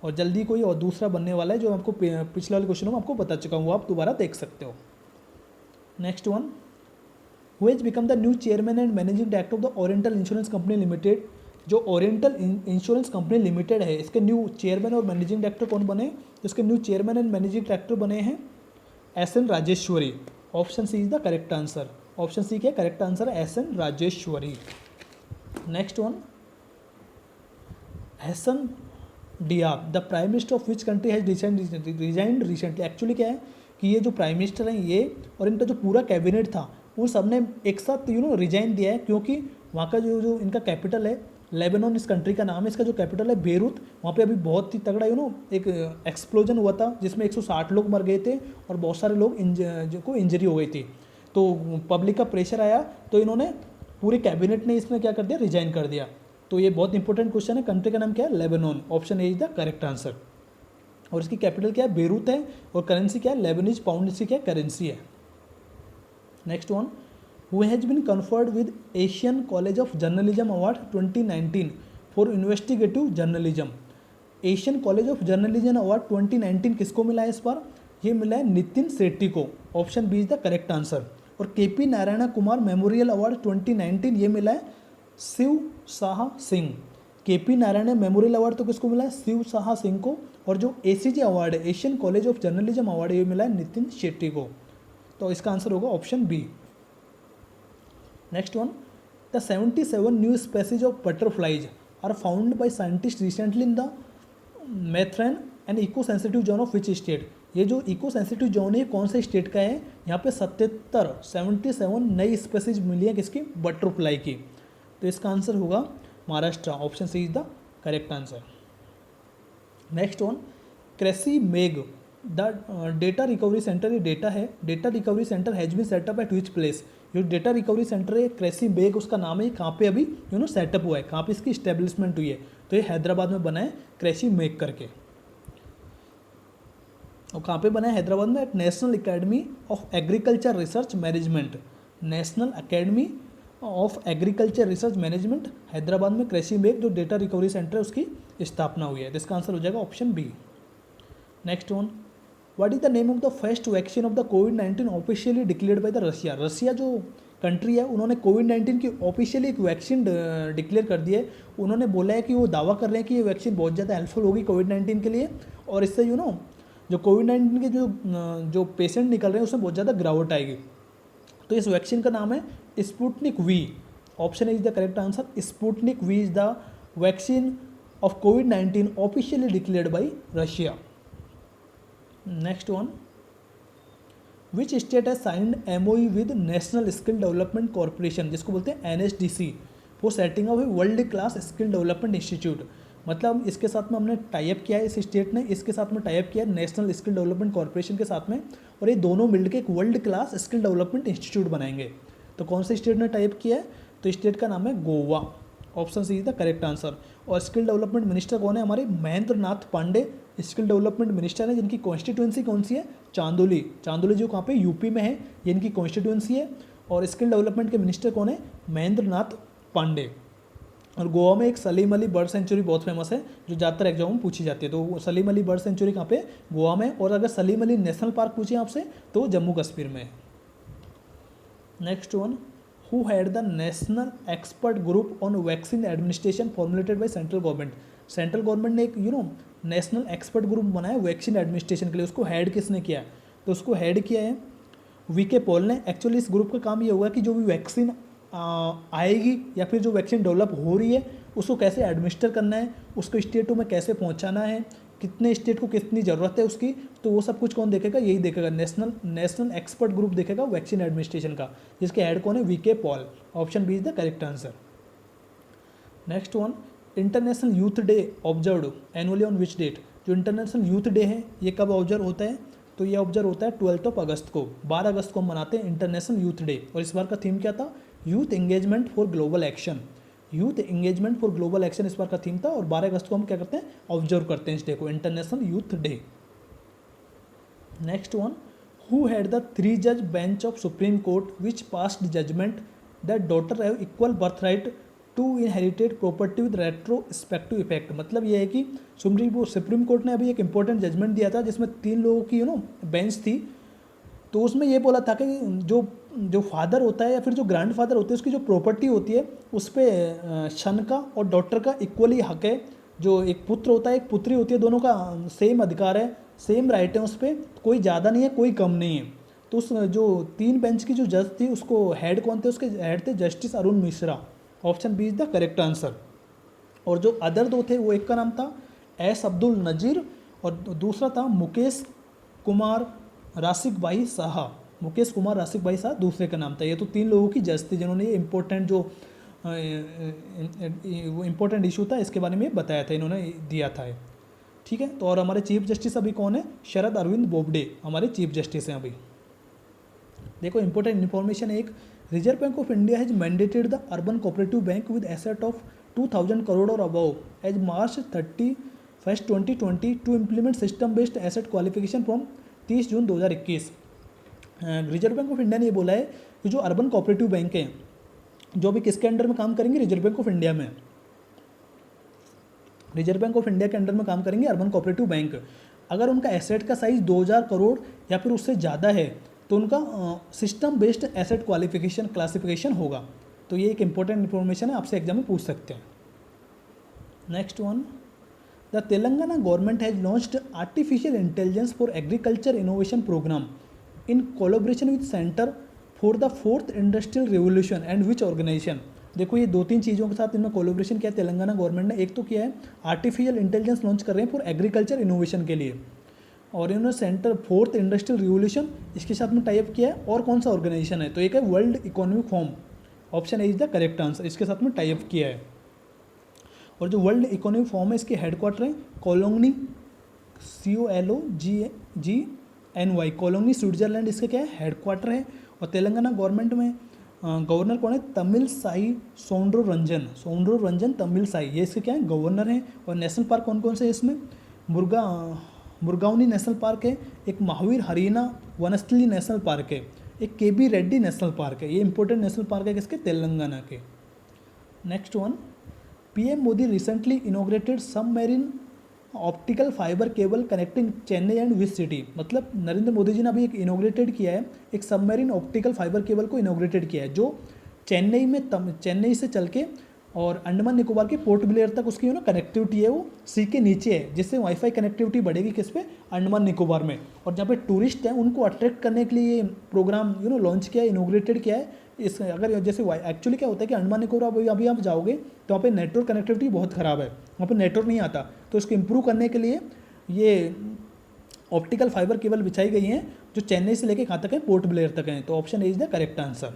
और जल्दी कोई और दूसरा बनने वाला है, जो आपको पिछले वाले क्वेश्चनों में आपको बता चुका हूँ, वो आप दोबारा देख सकते हो। Next one, who has become the new chairman and managing director of the oriental insurance company limited. जो ओरिएंटल इंश्योरेंस कंपनी लिमिटेड है, इसके न्यू चेयरमैन और मैनेजिंग डायरेक्टर कौन बने, इसके new chairman and managing director बने हैं SN Rajeshwari. Option C is the correct answer. Option C क्या करेक्ट आंसर है, SN Rajeshwari. Next one, Hassan Diab the prime minister of which country has resigned recently. Actually क्या है कि ये जो prime minister हैं ये और इनका जो पूरा कैबिनेट था उन सब ने एक साथ रिजाइन दिया है, क्योंकि वहाँ का जो इनका कैपिटल है लेबनान, इस कंट्री का नाम है, इसका जो कैपिटल है बेरूत, वहाँ पे अभी बहुत ही तगड़ा एक एक्सप्लोजन हुआ था जिसमें 160 लोग मर गए थे और बहुत सारे लोग को इंजरी हो गई थी। तो पब्लिक का प्रेशर आया तो इन्होंने पूरे कैबिनेट ने इसमें क्या कर दिया, रिजाइन कर दिया। तो ये बहुत इंपॉर्टेंट क्वेश्चन है। कंट्री का नाम क्या है, Lebanon. Option A is the correct answer. और इसकी कैपिटल क्या है, बेरूत है, और करेंसी क्या है, लेबनीज पाउंड इसकी क्या करेंसी है। Next one, who has been conferred with Asian college of journalism award 2019 for investigative journalism. Asian college of journalism award 2019 किसको मिला है इस बार, ये मिला है नितिन सेट्टी को। Option B is the correct answer. और KP Narayan Kumar memorial award 2019 ये मिला है Shiv Shah Singh. KP Narayan memorial award तो किसको मिला है, शिव शाह सिंह को। और जो एसीजे अवार्ड है, Asian college of journalism award, ये मिला है नितिन शेट्टी को। तो इसका आंसर होगा option B. Next one, the 77 new species of butterflies are found by scientist recently in the Matheran and eco sensitive zone of which state. ये जो इको सेंसिटिव जोन है कौन से स्टेट का है, यहाँ पे 77 नई स्पेसीज मिली है किसकी, बटरफ्लाई की। तो इसका आंसर होगा Maharashtra. Option C is the correct answer. Next one, Krishi Megh the data recovery centre, ये डेटा है, data recovery centre has been set up at which place. जो डेटा रिकवरी सेंटर है क्रेसी बेग उसका नाम है, कहाँ पे अभी सेटअप हुआ है, कहाँ पे इसकी इस्टेब्लिशमेंट हुई है, तो ये हैदराबाद में बना है क्रेसी मेग करके। और कहाँ पे बना है, हैदराबाद में, at national academy of agriculture research management. National academy of agriculture research management Hyderabad में क्रेसी मेग जो डेटा रिकवरी सेंटर है उसकी स्थापना हुई है। तो इसका आंसर हो जाएगा option B. Next one, what is the name of the first vaccine of the कोविड-19 officially declared by the Russia. Russia जो कंट्री है उन्होंने कोविड-19 की ऑफिशियली एक वैक्सीन डिक्लेयर कर दी है। उन्होंने बोला है कि वो दावा कर रहे हैं कि ये वैक्सीन बहुत ज़्यादा हेल्पफुल होगी कोविड-19 के लिए, और इससे जो कोविड-19 के जो पेशेंट निकल रहे हैं उसमें बहुत ज़्यादा गिरावट आएगी। तो इस वैक्सीन का नाम है Sputnik V. Option is the correct answer. Sputnik V is the vaccine of कोविड-19 officially declared by Russia. Next one, which state है signed MOU with national skill development corporation, जिसको बोलते हैं NSDC, for setting up a world class skill development institute. मतलब इसके साथ में हमने टाइप किया है, इस स्टेट ने इसके साथ में टाइप किया है नेशनल स्किल डेवलपमेंट कॉर्पोरेशन के साथ में, और ये दोनों मिलकर एक world class skill development institute बनाएंगे। तो कौन से स्टेट ने टाइप किया है, तो स्टेट का नाम है Goa. Option C is the correct answer. और स्किल डेवलपमेंट मिनिस्टर कौन है, हमारे Mahendra Nath Pandey skill development minister है, जिनकी कॉन्स्टिट्यूंसी कौन सी है, चांदोली। चांदोली जो कहाँ पे, यूपी में है, ये इनकी कॉन्स्टिट्यूंसी है। और स्किल डेवलपमेंट के मिनिस्टर कौन है, महेंद्र नाथ पांडे। और गोवा में एक सलीम अली बर्ड सेंचुरी बहुत फेमस है जो ज़्यादातर एग्जाम में पूछी जाती है। तो सलीम अली बर्ड सेंचुरी कहाँ पे, गोवा में। और अगर सलीम अली नेशनल पार्क पूछे आपसे तो जम्मू कश्मीर में। Next one, who had the national expert group on vaccine administration formulated by central government. Central government ने एक नेशनल एक्सपर्ट ग्रुप बनाया वैक्सीन एडमिनिस्ट्रेशन के लिए, उसको हेड किसने किया है, तो उसको हेड किया है VK पॉल ने। एक्चुअली इस ग्रुप का काम ये होगा कि जो भी वैक्सीन आएगी या फिर जो वैक्सीन डेवलप हो रही है उसको कैसे एडमिनिस्टर करना है, उसको स्टेटों में कैसे पहुंचाना है, कितने स्टेट को कितनी ज़रूरत है उसकी, तो वो सब कुछ कौन देखेगा, यही देखेगा, नेशनल एक्सपर्ट ग्रुप देखेगा वैक्सीन एडमिनिस्ट्रेशन का, जिसके हेड कौन है, VK Paul. Option B is the correct answer. Next one, international youth day observe annually on which date. जो इंटरनेशनल यूथ डे है ये कब ऑब्जर्व होता है, तो ये ऑब्जर्व होता है 12 अगस्त को। 12 अगस्त को हम मनाते हैं इंटरनेशनल यूथ डे। और इस बार का थीम क्या था, youth engagement for global action. Youth engagement for global action इस बार का थीम था। और 12 अगस्त को हम क्या करते हैं, ऑब्जर्व करते हैं इस डे को, international youth day. Next one, who had the 3 जज bench of supreme court which passed judgement that daughter have equal birth right to inherited property with retrospective effect. मतलब ये है कि सुप्रीम कोर्ट ने अभी एक इंपॉर्टेंट जजमेंट दिया था जिसमें 3 लोगों की बेंच थी। तो उसमें ये बोला था कि जो फादर होता है या फिर जो ग्रैंड फादर होते हैं उसकी जो प्रॉपर्टी होती है उस पर सन का और डॉटर का इक्वली हक है। जो एक पुत्र होता है एक पुत्री होती है, दोनों का सेम अधिकार है, सेम राइट है उस पर, कोई ज़्यादा नहीं है कोई कम नहीं है। तो उस जो 3 बेंच की जो जज थी उसको हेड कौन थे, उसके हेड थे justice Arun Mishra. Option B is the correct answer. और जो अदर 2 थे वो एक का नाम था एस अब्दुल नज़ीर और दूसरा था मुकेश कुमार राशिक भाई साहा, मुकेश कुमार राशिक भाई साहा दूसरे का नाम था। ये तो 3 लोगों की जज थी जिन्होंने ये इम्पोर्टेंट जो वो इम्पोर्टेंट इशू था इसके बारे में बताया था, इन्होंने दिया था। ठीक है, तो और हमारे चीफ जस्टिस अभी कौन है? शरद अरविंद बोबडे हमारे चीफ जस्टिस हैं अभी। देखो इंपॉर्टेंट इन्फॉर्मेशन एक, Reserve bank of India has mandated the urban cooperative bank with asset of 2000 crore और above as March 31 2020 to implement system based asset qualification from 30 June 2021। Reserve bank of India ने ये बोला है कि जो अर्बन कोऑपरेटिव बैंक हैं जो भी किसके अंडर में काम करेंगे? रिजर्व बैंक ऑफ इंडिया में। रिजर्व बैंक ऑफ इंडिया के अंडर में काम करेंगे अर्बन कोऑपरेटिव बैंक। अगर उनका एसेट का साइज 2000 करोड़ या फिर उससे ज़्यादा है तो उनका सिस्टम बेस्ड एसेट क्लासिफिकेशन होगा। तो ये एक इंपॉर्टेंट इन्फॉर्मेशन है, आपसे एग्जाम में पूछ सकते हैं। Next one, the Telangana government has launched artificial intelligence for agriculture innovation programme in collaboration with centre for the 4th industrial revolution and which organisation. देखो ये 2-3 चीज़ों के साथ इनमें कोलैबोरेशन किया तेलंगाना गवर्नमेंट ने। एक तो किया है आर्टिफिशियल इंटेलिजेंस लॉन्च कर रहे हैं फॉर एग्रीकल्चर इनोवेशन के लिए, और इन्होंने सेंटर 4th इंडस्ट्रियल रिवोल्यूशन इसके साथ में टाइप किया है। और कौन सा ऑर्गेनाइजेशन है? तो एक है world economic forum, option A is the correct answer, इसके साथ में टाइप किया है। और जो वर्ल्ड इकोनॉमिक फोरम है इसके हेडक्वार्टर है कोलोनी, COLOGNY, कोलोनी स्विट्जरलैंड इसका क्या है? हेडक्वार्टर है। और तेलंगाना गवर्नमेंट में गवर्नर कौन है? तमिल साई सोंड्रो रंजन तमिल साई, ये इसके क्या है? गवर्नर हैं। और नेशनल पार्क कौन कौन से है इसमें? मुर्गावनी नेशनल पार्क है, एक महावीर हरियाणा वनस्थली नेशनल पार्क है, एक KB रेड्डी नेशनल पार्क है। ये इंपॉर्टेंट नेशनल पार्क है किसके? तेलंगाना के। Next one, PM Modi recently inaugurated submarine optical fibre cable connecting Chennai and which city. मतलब नरेंद्र मोदी जी ने अभी एक इनोग्रेटेड किया है, एक सबमरीन ऑप्टिकल फाइबर केबल को इनोग्रेटेड किया है जो चेन्नई से चल के और अंडमान निकोबार के पोर्ट ब्लेयर तक उसकी कनेक्टिविटी है वो सी के नीचे है, जिससे वाईफाई कनेक्टिविटी बढ़ेगी किस पे? अंडमान निकोबार में। और जहाँ पे टूरिस्ट हैं उनको अट्रैक्ट करने के लिए ये प्रोग्राम लॉन्च किया है, इनोग्रेटेड किया है। इस अगर जैसे एक्चुअली क्या होता है कि अंडमान निकोबार अभी आप जाओगे तो वहाँ पे नेटवर्क कनेक्टिविटी बहुत ख़राब है, वहाँ पे नेटवर्क नहीं आता। तो इसको इम्प्रूव करने के लिए ये ऑप्टिकल फाइबर केबल बिछाई गई हैं जो चेन्नई से लेके कहाँ तक है? पोर्ट ब्लेयर तक हैं। तो option A is the correct answer.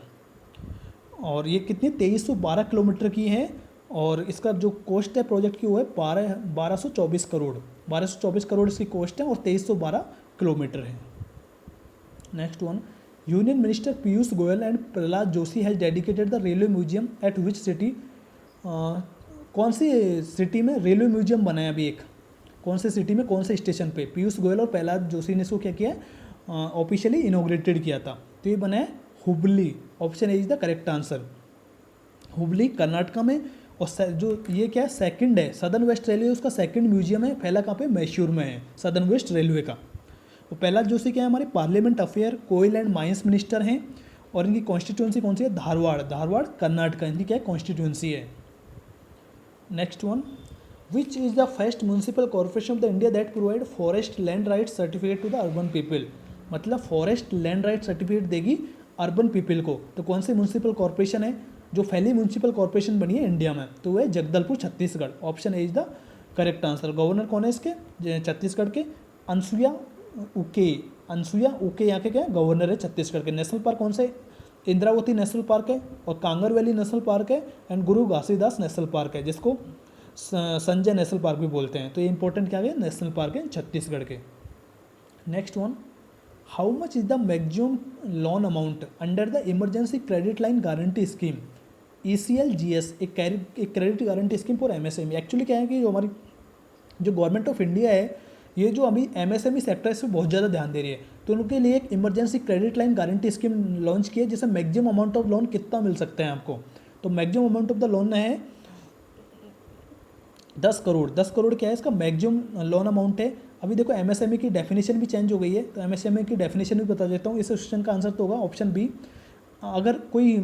और ये कितनी 2312 किलोमीटर की है, और इसका जो कॉस्ट है प्रोजेक्ट की वो है 1224 करोड़। 1224 करोड़ इसकी कॉस्ट है और 2312 किलोमीटर है। Next one, union minister Piyush Goyal and Prahlad Joshi has dedicated the railway museum eight which city. कौन सी सिटी में रेलवे म्यूजियम बनाया अभी एक? कौन से सिटी में, कौन से स्टेशन पे? पीयूष गोयल और प्रहलाद जोशी ने इसको क्या किया? ऑफिशियली इनोग्रेटेड किया था। तो ये बना है Hubli, option A is the correct answer. Hubli Karnataka में। और जो ये क्या है? सेकंड है, सदर्न वेस्ट रेलवे उसका सेकंड म्यूजियम है, पहला कहाँ पे? मैसूर में है सदर्न वेस्ट रेलवे का। और प्रहलाद जोशी क्या है? हमारे parliament affair, coal and mines minister हैं। और इनकी कॉन्स्टिट्यूंसी कौन सी है? धारवाड़ कर्नाटका इनकी क्या है? कॉन्स्टिट्यूंसी है। Next one, which is the first municipal corporation of the India that provide forest land right certificate to the urban people. मतलब फॉरेस्ट लैंड राइट सर्टिफिकेट देगी अर्बन पीपल को। तो कौन सी म्यूनसिपल कॉर्पोरेशन है जो पहली म्यूनसिपल कॉर्पोरेशन बनी है इंडिया में? तो वह है Jagdalpur Chhattisgarh, option A is the correct answer. Governor कौन है इसके? छत्तीसगढ़ के अनसुया उके यहाँ के क्या गवर्नर है छत्तीसगढ़ के। नेशनल पार्क कौन से? इंद्रावती नेशनल पार्क है, और कांगर वैली नेशनल पार्क है, and Guru Ghasidas national park है जिसको संजय नेशनल पार्क भी बोलते हैं। तो ये इंपॉर्टेंट क्या है? नेशनल पार्क है छत्तीसगढ़ के। Next one, how much is the maximum loan amount under the emergency credit line guarantee scheme ECLGS, एक credit guarantee scheme for MSME। Actually क्या है कि जो हमारी जो गवर्नमेंट ऑफ इंडिया है ये जो अभी MSME सेक्टर है इस पर बहुत ज़्यादा ध्यान दे रही है, तो उनके लिए एक emergency credit line guarantee scheme launch की है जिससे मैक्सिमम अमाउंट ऑफ लोन कितना मिल सकता है आपको। तो maximum amount of the loan है 10 करोड़। 10 करोड़ क्या है इसका मैक्सिमम लोन अमाउंट है। अभी देखो MSME की डेफिनेशन भी चेंज हो गई है, तो MSME की डेफिनेशन भी बता देता हूँ। इस क्वेश्चन का आंसर तो होगा ऑप्शन बी। अगर कोई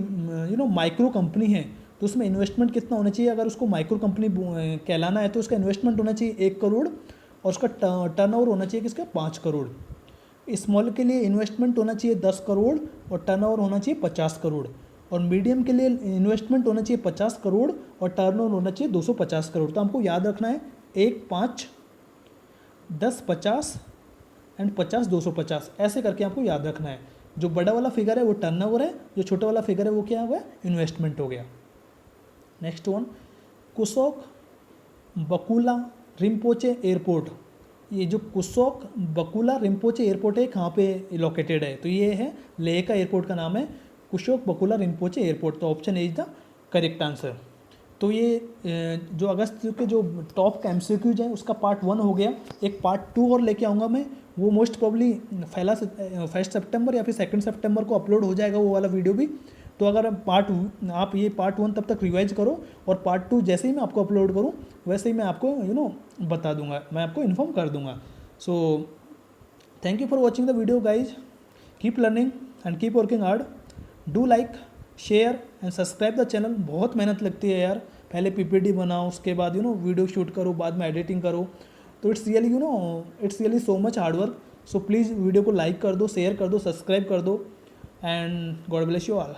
माइक्रो कंपनी है तो उसमें इन्वेस्टमेंट कितना होना चाहिए? अगर उसको माइक्रो कंपनी कहलाना है तो उसका इन्वेस्टमेंट होना चाहिए 1 करोड़, और उसका टर्नओवर होना चाहिए किसका? 5 करोड़। स्मॉल के लिए इन्वेस्टमेंट होना चाहिए 10 करोड़ और टर्नओवर होना चाहिए 50 करोड़। और मीडियम के लिए इन्वेस्टमेंट होना चाहिए 50 करोड़ और टर्नओवर होना चाहिए 250 करोड़। तो हमको याद रखना है 1, 5, 10, 50, एंड 50 250 ऐसे करके आपको याद रखना है। जो बड़ा वाला फिगर है वो टर्नओवर है, जो छोटा वाला फिगर है वो क्या हुआ, इन्वेस्टमेंट हो गया। नेक्स्ट वन, कुसोक बकुला रिम्पोचे एयरपोर्ट। ये जो कुसोक बकुला रिम्पोचे एयरपोर्ट है कहाँ पे लोकेटेड है, तो ये है लेह का एयरपोर्ट का नाम है कुशोक बकुला रिम्पोचे एयरपोर्ट। तो option A is the correct answer. तो ये जो अगस्त के जो टॉप एमसीक्यूज हैं उसका पार्ट 1 हो गया। एक पार्ट 2 और लेके आऊँगा मैं, वो मोस्ट प्रॉब्ली 1 सितंबर या फिर 2 सितंबर को अपलोड हो जाएगा वो वाला वीडियो भी। तो अगर आप ये पार्ट 1 तब तक रिवाइज करो, और पार्ट 2 जैसे ही मैं आपको अपलोड करूँ वैसे ही मैं आपको बता दूंगा, मैं आपको इन्फॉर्म कर दूंगा। So thank you for watching the video guys, keep learning and keep working hard, do like share and subscribe the channel. बहुत मेहनत लगती है यार, पहले पीपीटी बनाओ, उसके बाद वीडियो शूट करो, बाद में एडिटिंग करो, तो it's really so much hard work. So please video को लाइक कर दो, शेयर कर दो, सब्सक्राइब कर दो, and God bless you all.